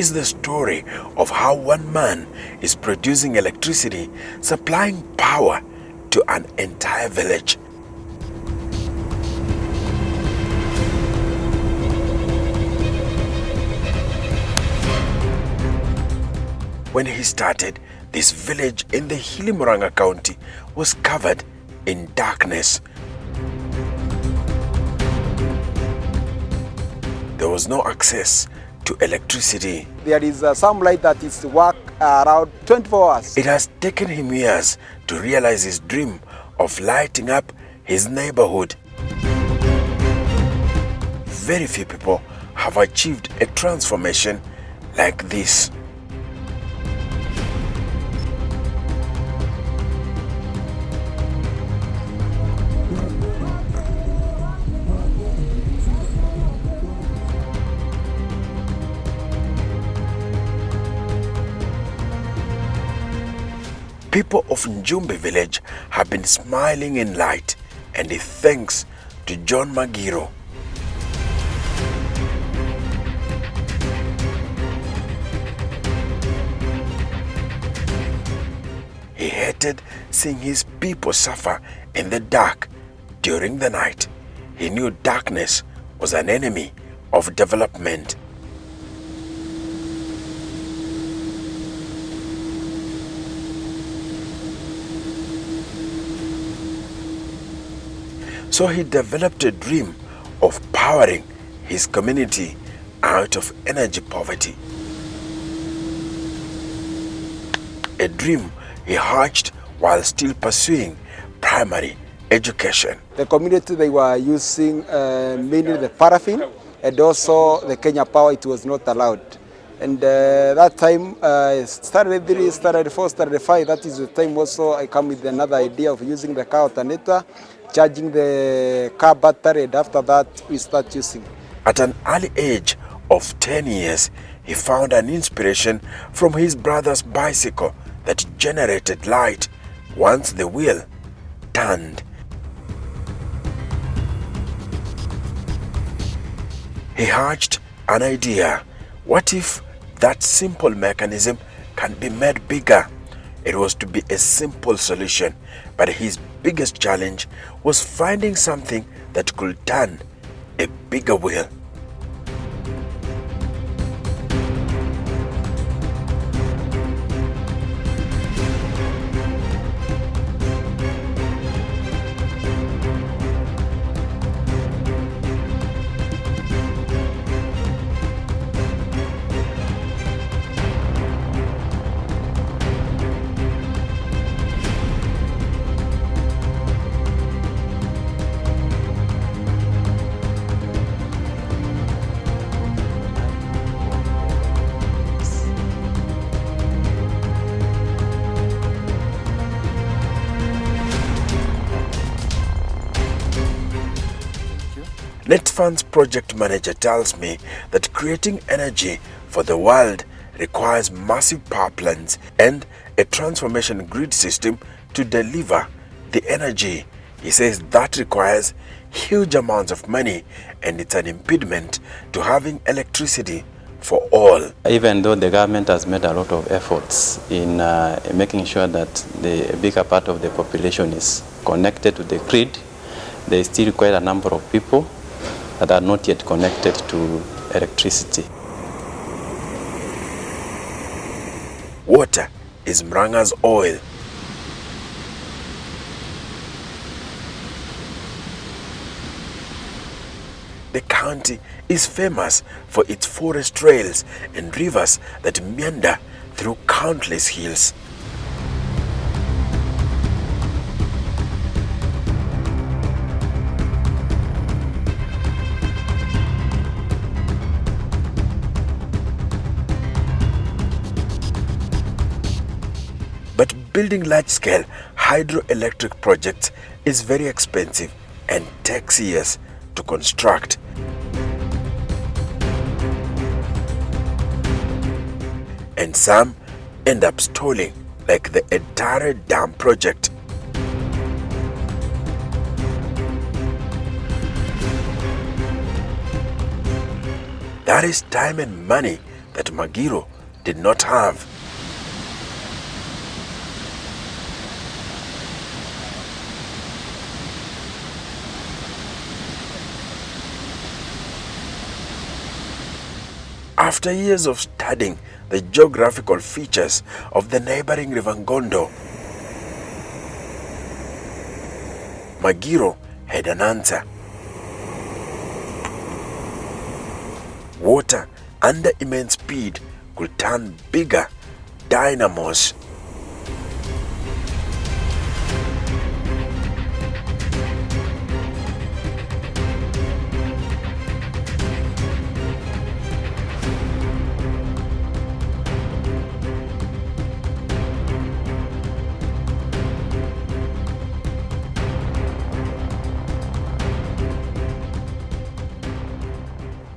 is the story of how one man is producing electricity, supplying power to an entire village. When he started, this village in the hilly Murang'a County was covered in darkness. There was no access to electricity. There is some light that is work around 24 hours. It has taken him years to realize his dream of lighting up his neighborhood. Very few people have achieved a transformation like this. People of Njumbi village have been smiling in light, and thanks to John Magiro. He hated seeing his people suffer in the dark during the night. He knew darkness was an enemy of development. So he developed a dream of powering his community out of energy poverty. A dream he hatched while still pursuing primary education. The community, they were using mainly the paraffin, and also the Kenya power, it was not allowed. And that time, started 3, started 4, started 5, that is the time also I come with another idea of using the car alternator, charging the car battery, and after that we start using. At an early age of 10 years, he found an inspiration from his brother's bicycle that generated light once the wheel turned. He hatched an idea. What if that simple mechanism can be made bigger? It was to be a simple solution, but his biggest challenge was finding something that could turn a bigger wheel. NetFund's project manager tells me that creating energy for the world requires massive power plants and a transformation grid system to deliver the energy. He says that requires huge amounts of money, and it's an impediment to having electricity for all. Even though the government has made a lot of efforts in making sure that the bigger part of the population is connected to the grid, there is still quite a number of people that are not yet connected to electricity. Water is Murang'a's oil. The county is famous for its forest trails and rivers that meander through countless hills. But building large-scale hydroelectric projects is very expensive and takes years to construct. And some end up stalling, like the entire dam project. That is time and money that Magiro did not have. After years of studying the geographical features of the neighboring River Ngondo, Magiro had an answer. Water under immense speed could turn bigger dynamos.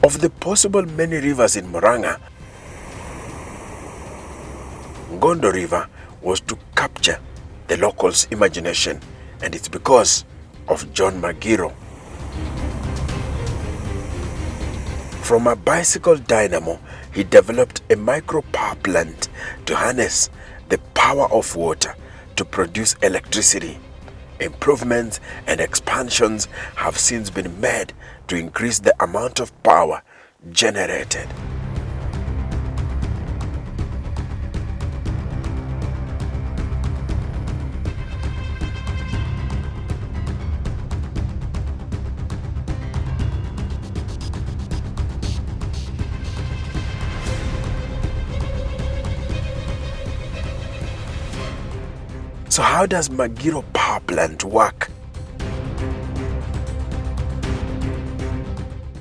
Of the possible many rivers in Murang'a, Ngondo River was to capture the locals' imagination, and it's because of John Magiro. From a bicycle dynamo, he developed a micro power plant to harness the power of water to produce electricity. Improvements and expansions have since been made to increase the amount of power generated. So how does Magiro power plant work?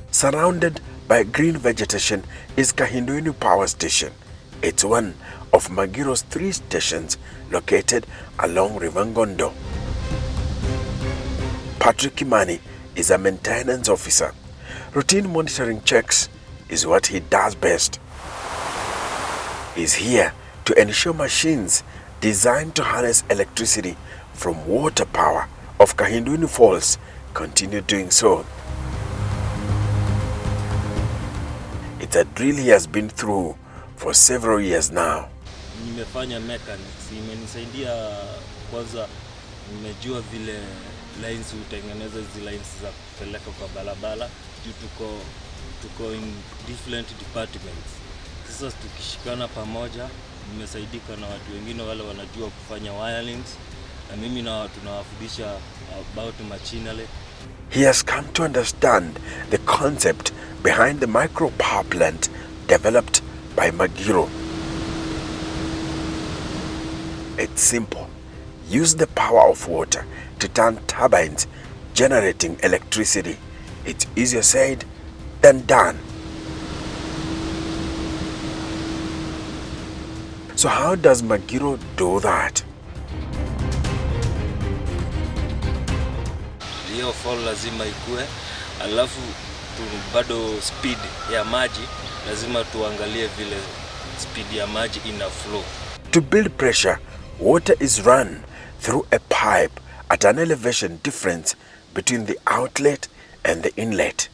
Surrounded by green vegetation is Kahinduini Power Station. It's one of Magiro's 3 stations located along River Ngondo. Patrick Kimani is a maintenance officer. Routine monitoring checks is what he does best. He's here to ensure machines designed to harness electricity from water power of Kahinduini Falls continue doing so. It's a drill he has been through for several years now. Nimefanya mechanics, imenisaidia kwanza, nimejua vile lines utengeneza hizi lines za kupeleka kwa barabara, juu tuko in different departments. Sasa tukishikana pamoja, nimesaidika na watu wengine wale wanajua kufanya wirelings, na mimi na tunawafundisha about machinery. He has come to understand the concept behind the micro power plant developed by Magiro. It's simple. Use the power of water to turn turbines generating electricity. It's easier said than done. So how does Magiro do that? Hiyo fall lazima ikue, alafu bado speed ya maji lazima tuangalie vile speed ya maji ina flow. To build pressure, water is run through a pipe at an elevation difference between the outlet and the inlet.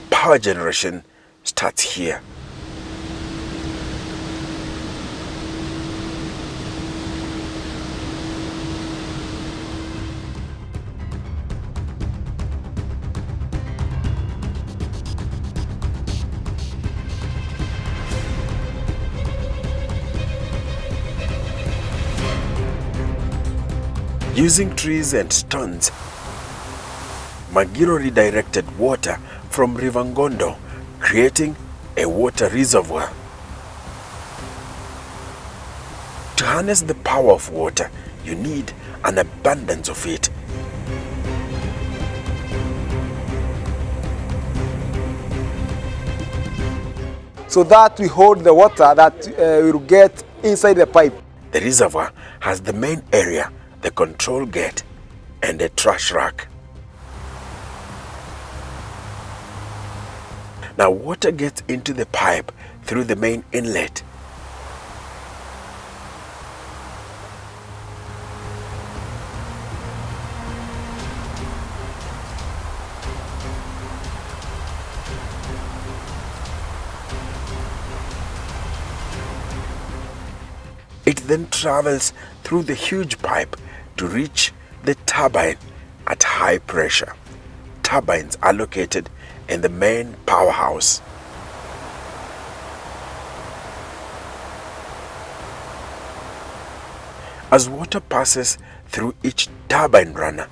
Power generation starts here. Using trees and stones, Magiro redirected water from River Ngondo, creating a water reservoir. To harness the power of water, you need an abundance of it. So that we hold the water that will get inside the pipe. The reservoir has the main area, the control gate, and a trash rack. Now water gets into the pipe through the main inlet. It then travels through the huge pipe to reach the turbine at high pressure. Turbines are located in the main powerhouse. As water passes through each turbine runner,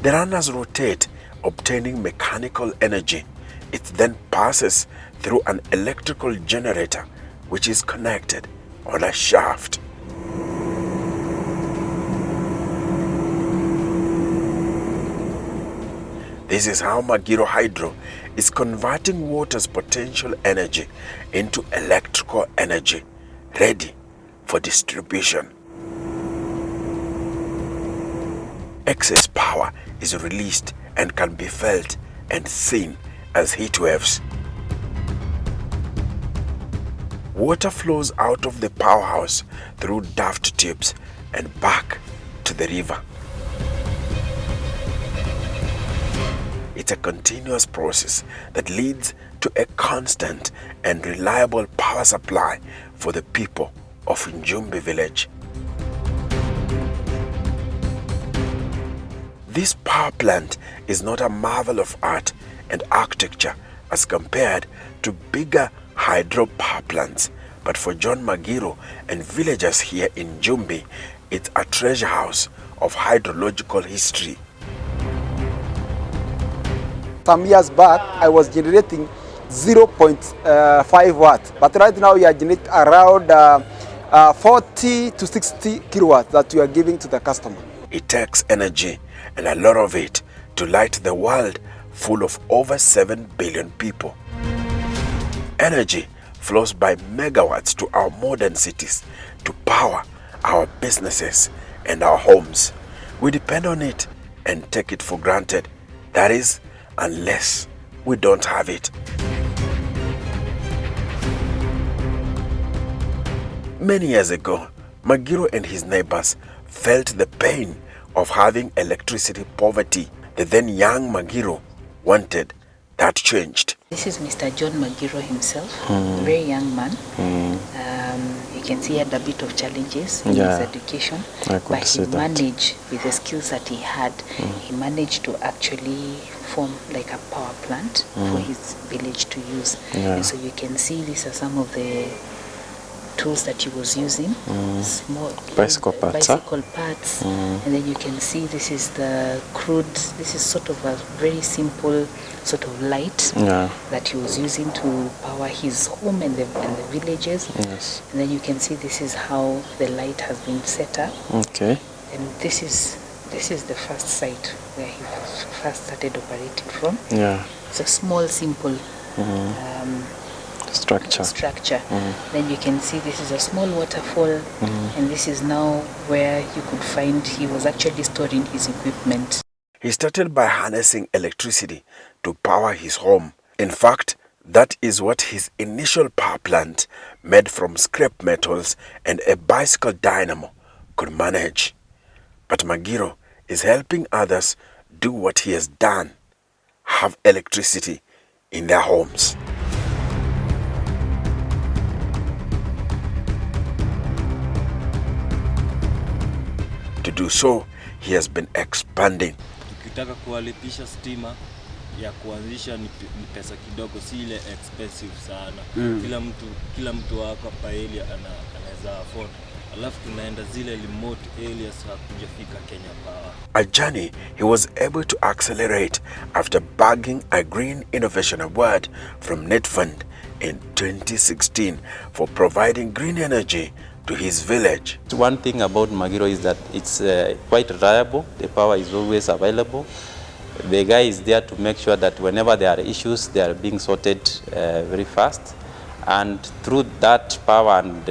the runners rotate, obtaining mechanical energy. It then passes through an electrical generator which is connected on a shaft. This is how Magiro Hydro is converting water's potential energy into electrical energy, ready for distribution. Excess power is released and can be felt and seen as heat waves. Water flows out of the powerhouse through duct tubes and back to the river. It's a continuous process that leads to a constant and reliable power supply for the people of Njumbi village. This power plant is not a marvel of art and architecture as compared to bigger hydro power plants, but for John Magiro and villagers here in Njumbi, it's a treasure house of hydrological history. Some years back, I was generating 0.5 watts, but right now we are generating around 40 to 60 kilowatts that we are giving to the customer. It takes energy, and a lot of it, to light the world full of over 7 billion people. Energy flows by megawatts to our modern cities to power our businesses and our homes. We depend on it and take it for granted. That is, unless we don't have it. Many years ago, Magiro and his neighbors felt the pain of having electricity poverty. The then young Magiro wanted that changed. This is Mr. John Magiro himself, very young man. You can see he had a bit of challenges in his education, but he managed, with the skills that he had, he managed to actually form like a power plant for his village to use. And so you can see these are some of the tools that he was using, small bicycle parts, and then you can see this is the crude, this is sort of a very simple sort of light that he was using to power his home and the villages. And then you can see this is how the light has been set up. And this is the first site where he first started operating from. It's a small, simple structure. Then you can see this is a small waterfall, and this is now where you could find he was actually storing his equipment. He started by harnessing electricity to power his home. In fact, that is what his initial power plant, made from scrap metals and a bicycle dynamo, could manage. But Magiro is helping others do what he has done, have electricity in their homes. To do so, he has been expanding. Ukitaka kuwalipisha stima ya kuanzisha ni pesa kidogo, si ile expensive sana. Kila mtu wako hapa area anaweza afford. Alafu tunaenda zile remote areas hakujafika Kenya Power. A journey he was able to accelerate after bagging a Green Innovation Award from NetFund in 2016 for providing green energy to his village. One thing about Magiro is that it's quite reliable. The power is always available. The guy is there to make sure that whenever there are issues, they are being sorted very fast. And through that power and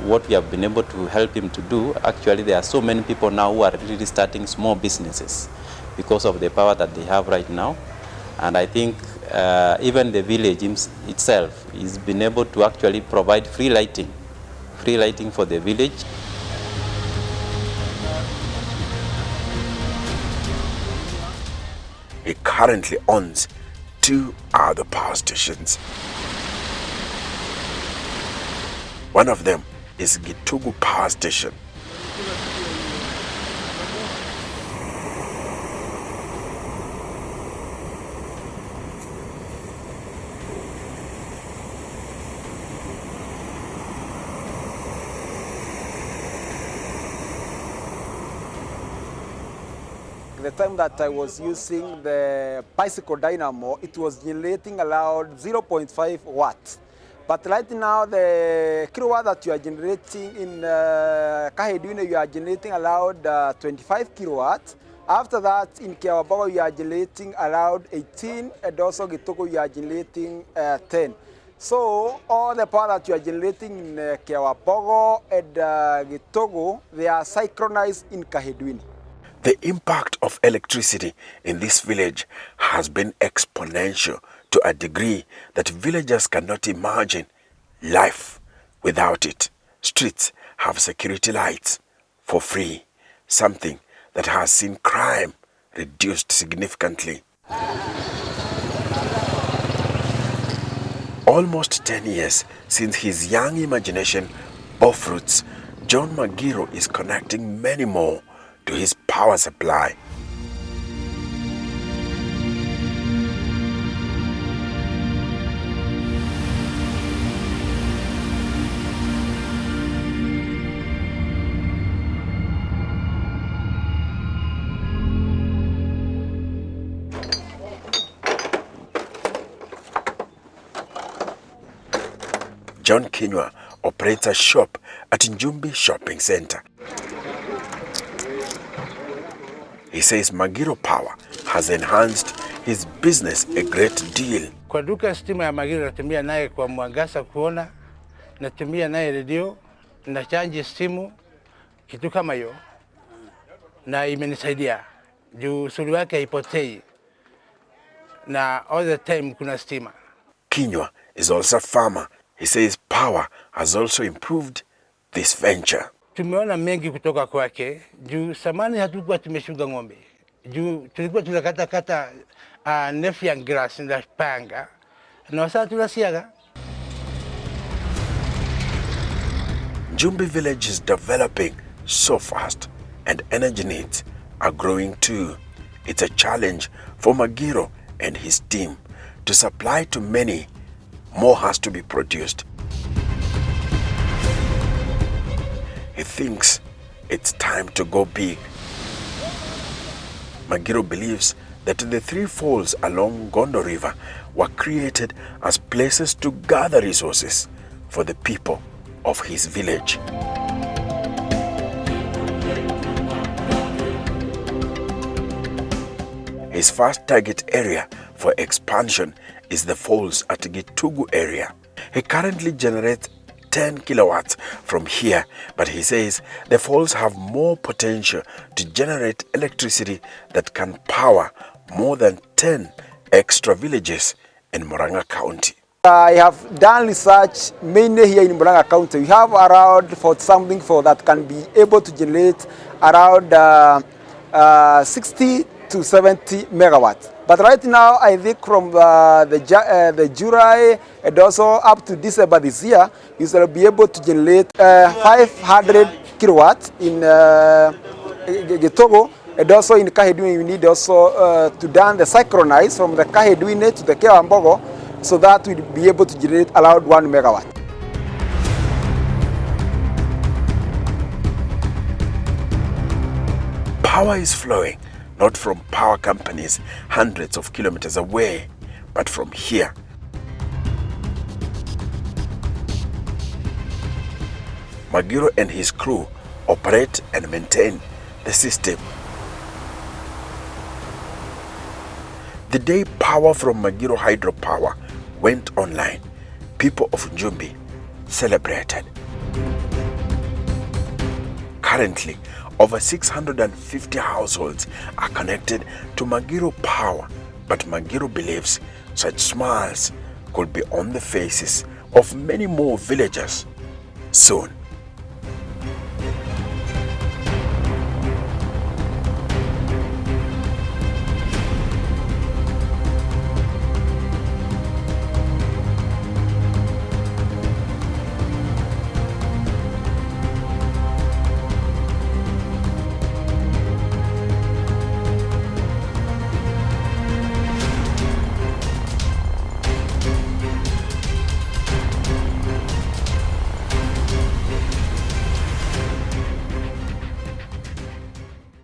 what we have been able to help him to do, actually there are so many people now who are really starting small businesses because of the power that they have right now. And I think even the village itself has been able to actually provide free lighting for the village. He currently owns two other power stations. One of them is Gitugu Power Station. The time that I was using the bicycle dynamo, it was generating around 0.5 watts. But right now, the kilowatt that you are generating in Kahedwini, you are generating around 25 kilowatts. After that, in Kiawabogo, you are generating around 18, and also Gitugu, you are generating 10. So all the power that you are generating in Kiawabogo and Gitugu, they are synchronized in Kahedwini. The impact of electricity in this village has been exponential to a degree that villagers cannot imagine life without it. Streets have security lights for free, something that has seen crime reduced significantly. Almost 10 years since his young imagination bore fruits, John Magiro is connecting many more to his power supply. John Kenyan operates a shop at Njumbi Shopping Center. He says Magiro Power has enhanced his business a great deal. Kwa duka stima ya Magiro natumia naye kwa mwangaza kuona, natumia naye radio, na charge simu, kitu kama hiyo. Na imenisaidia. Juu suru yake haipotei. Na all the time kuna stima. Kenyan is also a farmer. He says power has also improved this venture. Tumeona mengi kutoka kwake. Juu samani hatukuwa tumeshuga ng'ombe. Juu tulikuwa tunakata nefi ya grass na panga. Na sasa tunasiaga. Njumbi village is developing so fast and energy needs are growing too. It's a challenge for Magiro and his team to supply to many. More has to be produced. He thinks it's time to go big. Magiro believes that the three falls along Gondo River were created as places to gather resources for the people of his village. His first target area for expansion is the falls at Gitugu area. He currently generates 10 kilowatts from here, but he says the falls have more potential to generate electricity that can power more than 10 extra villages in Murang'a County. I have done research mainly here in Murang'a County. We have around something that can be able to generate around 60 to 70 megawatts. But right now, I think from the July and also up to December this year, you will be able to generate 500 kilowatts in Gitugu, and also in Kahedwini. You need also to done the synchronize from the Kahedwini to the Kiawabogo, so that we'll be able to generate around 1 megawatt. Power is flowing, not from power companies hundreds of kilometers away, but from here. Magiro and his crew operate and maintain the system. The day power from Magiro hydropower went online, people of Njumbi celebrated. Currently, over 650 households are connected to Magiro Power, but Magiro believes such smiles could be on the faces of many more villagers soon.